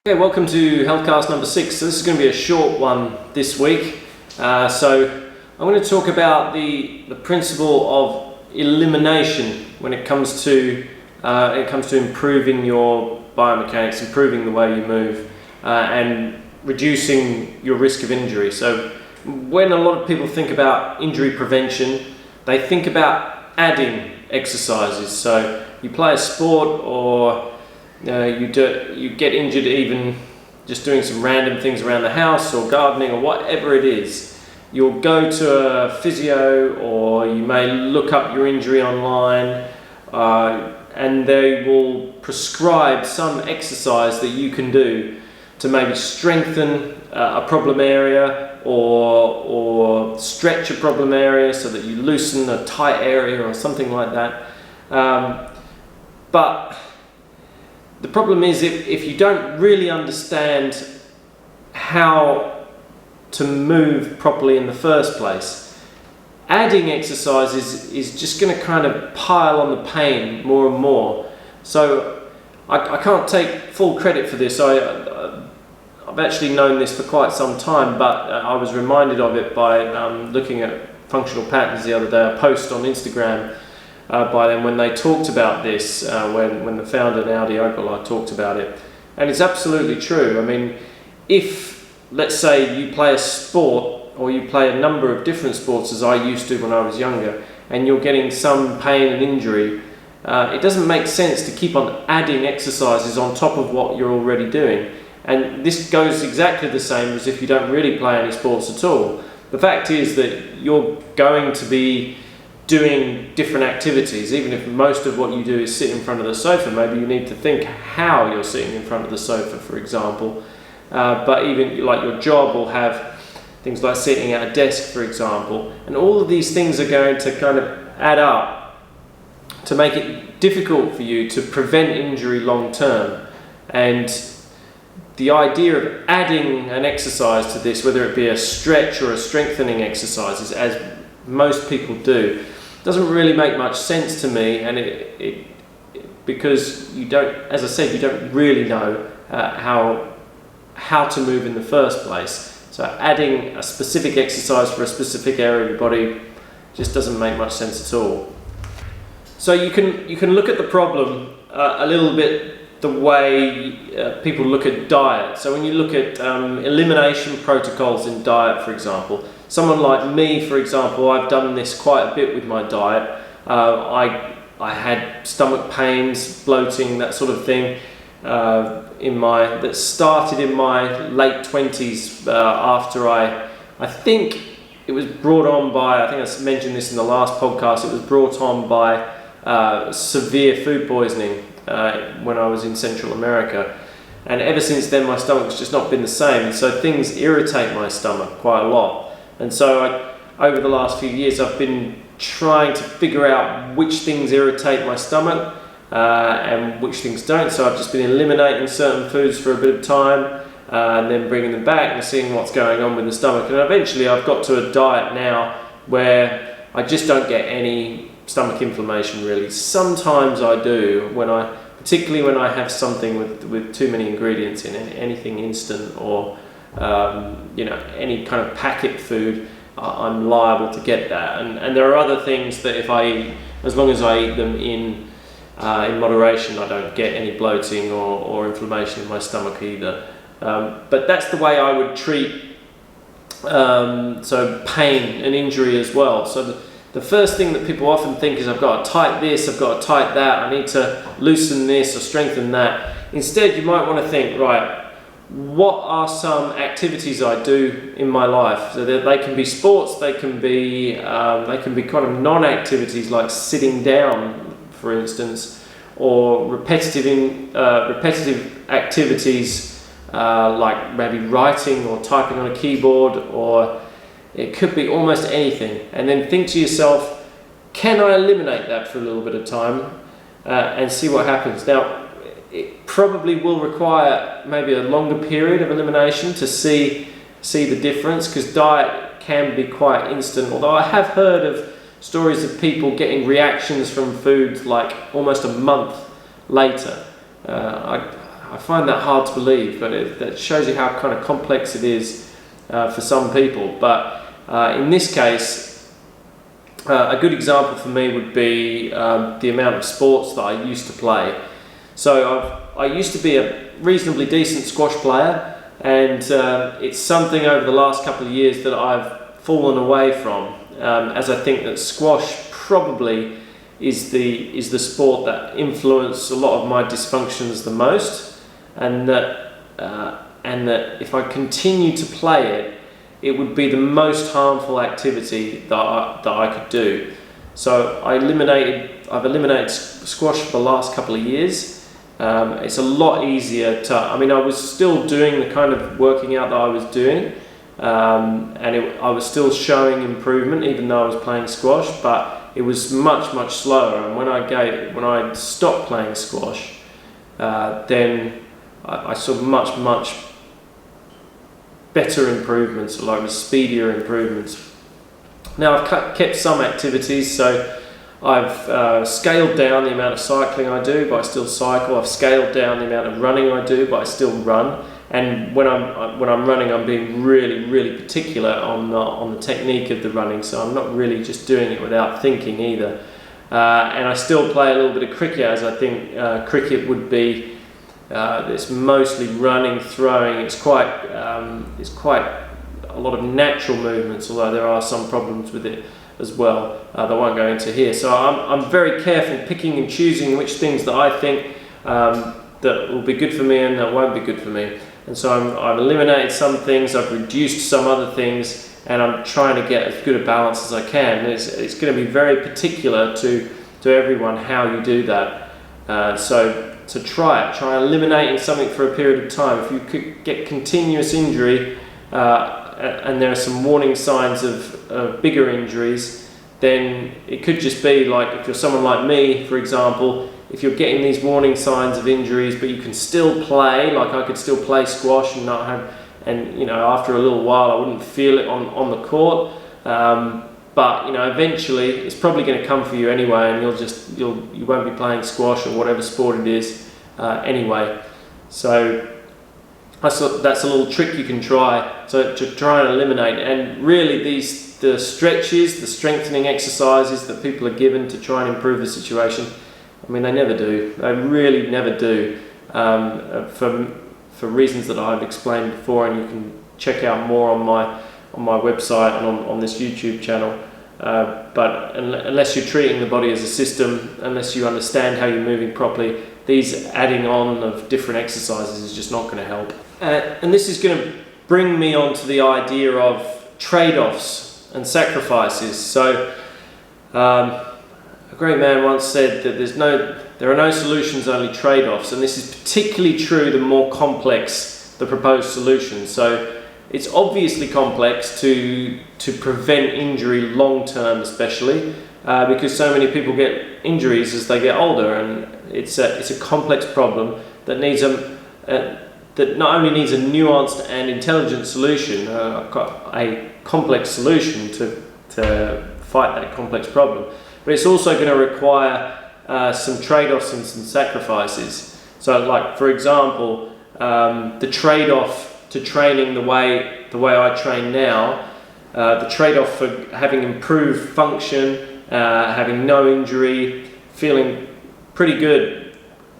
Okay, welcome to Healthcast number 6. So this is going to be a short one this week. So I'm going to talk about the principle of elimination when it comes to improving your biomechanics, improving the way you move, and reducing your risk of injury. So when a lot of people think about injury prevention, they think about adding exercises. So you play a sport, or you get injured even just doing some random things around the house or gardening or whatever it is. You'll go to a physio, or you may look up your injury online, and they will prescribe some exercise that you can do to maybe strengthen a problem area, or stretch a problem area so that you loosen a tight area or something like that. But the problem is, if you don't really understand how to move properly in the first place, adding exercises is just going to kind of pile on the pain more and more. So I can't take full credit for this. I've actually known this for quite some time, but I was reminded of it by looking at functional patterns the other day. A post on Instagram by them when they talked about this, when the founder Naudi Ogula talked about it. And it's absolutely true. I mean, if, let's say, you play a sport, or you play a number of different sports, as I used to when I was younger, and you're getting some pain and injury, it doesn't make sense to keep on adding exercises on top of what you're already doing. And this goes exactly the same as if you don't really play any sports at all. The fact is that you're going to be doing different activities. Even if most of what you do is sit in front of the sofa, maybe you need to think how you're sitting in front of the sofa, for example. But even like your job will have things like sitting at a desk, for example, and all of these things are going to kind of add up to make it difficult for you to prevent injury long term. And the idea of adding an exercise to this, whether it be a stretch or a strengthening exercise, as most people do, doesn't really make much sense to me. And it because you don't, as I said, you don't really know how to move in the first place. So adding a specific exercise for a specific area of your body just doesn't make much sense at all. So you can look at the problem a little bit the way people look at diet. So when you look at elimination protocols in diet, for example, someone like me, for example, I've done this quite a bit with my diet. I had stomach pains, bloating, that sort of thing, that started in my late 20s after I think it was brought on by, I think I mentioned this in the last podcast, it was brought on by severe food poisoning when I was in Central America. And ever since then my stomach's just not been the same, and so things irritate my stomach quite a lot. And so over the last few years I've been trying to figure out which things irritate my stomach and which things don't. So I've just been eliminating certain foods for a bit of time, and then bringing them back and seeing what's going on with the stomach. And eventually I've got to a diet now where I just don't get any stomach inflammation really. Sometimes I do, particularly when I have something with too many ingredients in it, anything instant or any kind of packet food, I'm liable to get that. And there are other things that if I eat, as long as I eat them in moderation, I don't get any bloating or inflammation in my stomach either. But that's the way I would treat so pain and injury as well. So the first thing that people often think is, I've got to tighten this, I've got to tighten that, I need to loosen this or strengthen that. Instead, you might want to think, right, what are some activities I do in my life? So they can be sports, they can be kind of non-activities like sitting down, for instance, or repetitive activities like maybe writing or typing on a keyboard, or it could be almost anything. And then think to yourself, can I eliminate that for a little bit of time and see what happens? Now, it probably will require maybe a longer period of elimination to see the difference, because diet can be quite instant. Although I have heard of stories of people getting reactions from foods like almost a month later. I find that hard to believe, but that shows you how kind of complex it is for some people. But in this case, a good example for me would be the amount of sports that I used to play. So I used to be a reasonably decent squash player, and it's something over the last couple of years that I've fallen away from, as I think that squash probably is the sport that influenced a lot of my dysfunctions the most, and that if I continue to play it, it would be the most harmful activity that I could do. So I've eliminated squash for the last couple of years. It's a lot easier to, I mean, I was still doing the kind of working out that I was doing, and I was still showing improvement even though I was playing squash, but it was much slower. And when I stopped playing squash, then I saw much better improvements, like speedier improvements. Now I've kept some activities, so I've scaled down the amount of cycling I do, but I still cycle. I've scaled down the amount of running I do, but I still run. And when I'm running, I'm being really particular on the technique of the running. So I'm not really just doing it without thinking either. And I still play a little bit of cricket, as I think cricket would be. It's mostly running, throwing. It's quite a lot of natural movements, although there are some problems with it as well that I won't go into here. So I'm very careful picking and choosing which things that I think that will be good for me and that won't be good for me. And so I've eliminated some things, I've reduced some other things, and I'm trying to get as good a balance as I can. And it's going to be very particular to everyone how you do that. So try eliminating something for a period of time. If you could get continuous injury, and there are some warning signs of bigger injuries, then it could just be like, if you're someone like me, for example, if you're getting these warning signs of injuries but you can still play, like I could still play squash and not have, and after a little while I wouldn't feel it on the court, but eventually it's probably going to come for you anyway, and you won't be playing squash or whatever sport it is anyway. So that's a little trick you can try to try and eliminate. And really the stretches, the strengthening exercises that people are given to try and improve the situation, I mean, they never do. They really never do, for reasons that I've explained before, and you can check out more on my website and on this YouTube channel. But unless you're treating the body as a system, unless you understand how you're moving properly, these adding on of different exercises is just not going to help. And this is going to bring me on to the idea of trade-offs and sacrifices. So a great man once said that there are no solutions, only trade-offs, and this is particularly true the more complex the proposed solution. So it's obviously complex to prevent injury long-term, especially because so many people get injuries as they get older, and it's a complex problem that needs that not only needs a nuanced and intelligent solution, a complex solution to fight that complex problem, but it's also going to require some trade-offs and some sacrifices. So, like for example, the trade-off to training the way I train now, the trade-off for having improved function, having no injury, feeling pretty good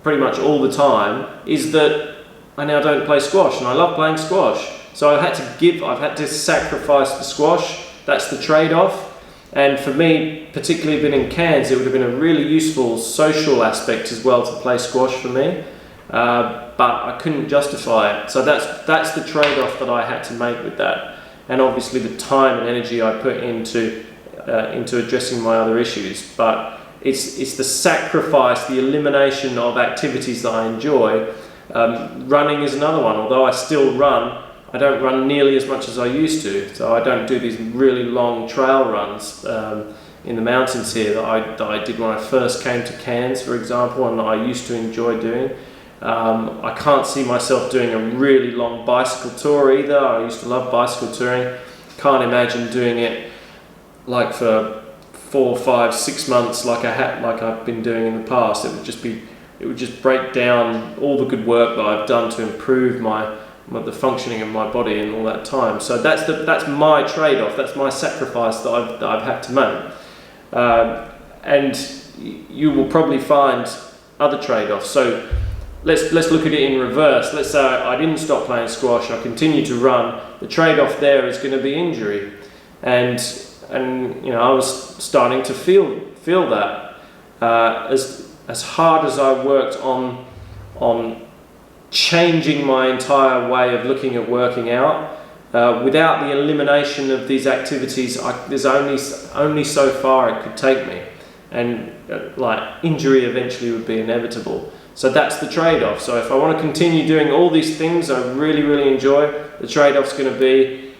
pretty much all the time, is that I now don't play squash, and I love playing squash. So I've had to sacrifice the squash. That's the trade-off. And for me, particularly being in Cairns, it would have been a really useful social aspect as well to play squash for me. But I couldn't justify it. So that's the trade-off that I had to make with that. And obviously the time and energy I put into addressing my other issues. But it's the sacrifice, the elimination of activities that I enjoy. Running is another one. Although I still run, I don't run nearly as much as I used to. So I don't do these really long trail runs in the mountains here that I did when I first came to Cairns, for example, and that I used to enjoy doing. I can't see myself doing a really long bicycle tour either. I used to love bicycle touring. Can't imagine doing it like for 4, 5, 6 months like I've been doing in the past. It would just be it would just break down all the good work that I've done to improve the functioning of my body in all that time. So that's my trade-off. That's my sacrifice that I've had to make. And you will probably find other trade-offs. So let's look at it in reverse. Let's say I didn't stop playing squash. I continue to run. The trade-off there is going to be injury, and I was starting to feel that as hard as I worked on changing my entire way of looking at working out. Without the elimination of these activities, there's only so far it could take me, and injury eventually would be inevitable. So that's the trade-off. So if I want to continue doing all these things I really, really enjoy, the trade-off's going to be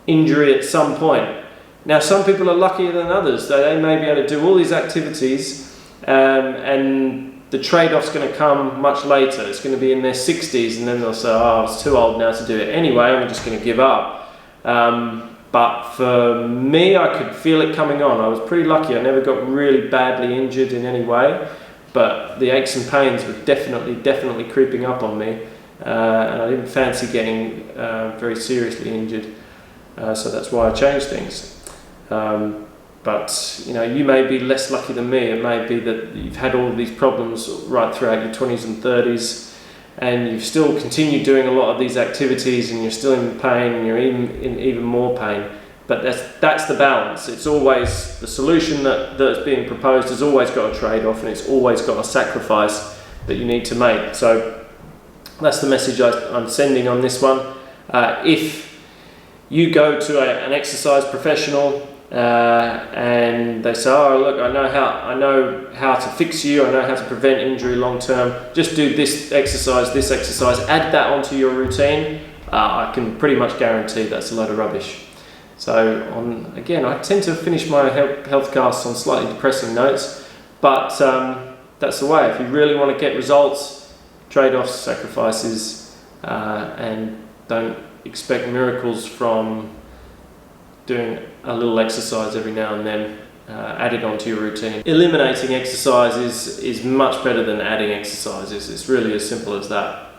injury at some point. Now, some people are luckier than others. They may be able to do all these activities, and the trade-off's going to come much later. It's going to be in their 60s, and then they'll say, I was too old now to do it anyway, I'm just going to give up. But for me, I could feel it coming on. I was pretty lucky. I never got really badly injured in any way, but the aches and pains were definitely creeping up on me, and I didn't fancy getting very seriously injured. So that's why I changed things. But you may be less lucky than me. It may be that you've had all of these problems right throughout your 20s and 30s, and you've still continued doing a lot of these activities, and you're still in pain, and you're in even more pain. But that's the balance. It's always the solution that's being proposed has always got a trade-off, and it's always got a sacrifice that you need to make. So that's the message I'm sending on this one. If you go to an exercise professional and they say, oh look, I know how to fix you, I know how to prevent injury long term, just do this exercise, add that onto your routine, I can pretty much guarantee that's a load of rubbish. So again, I tend to finish my healthcasts on slightly depressing notes, but that's the way. If you really want to get results, trade-offs, sacrifices, and don't expect miracles from doing a little exercise every now and then, add it onto your routine. Eliminating exercise is much better than adding exercises. It's really as simple as that.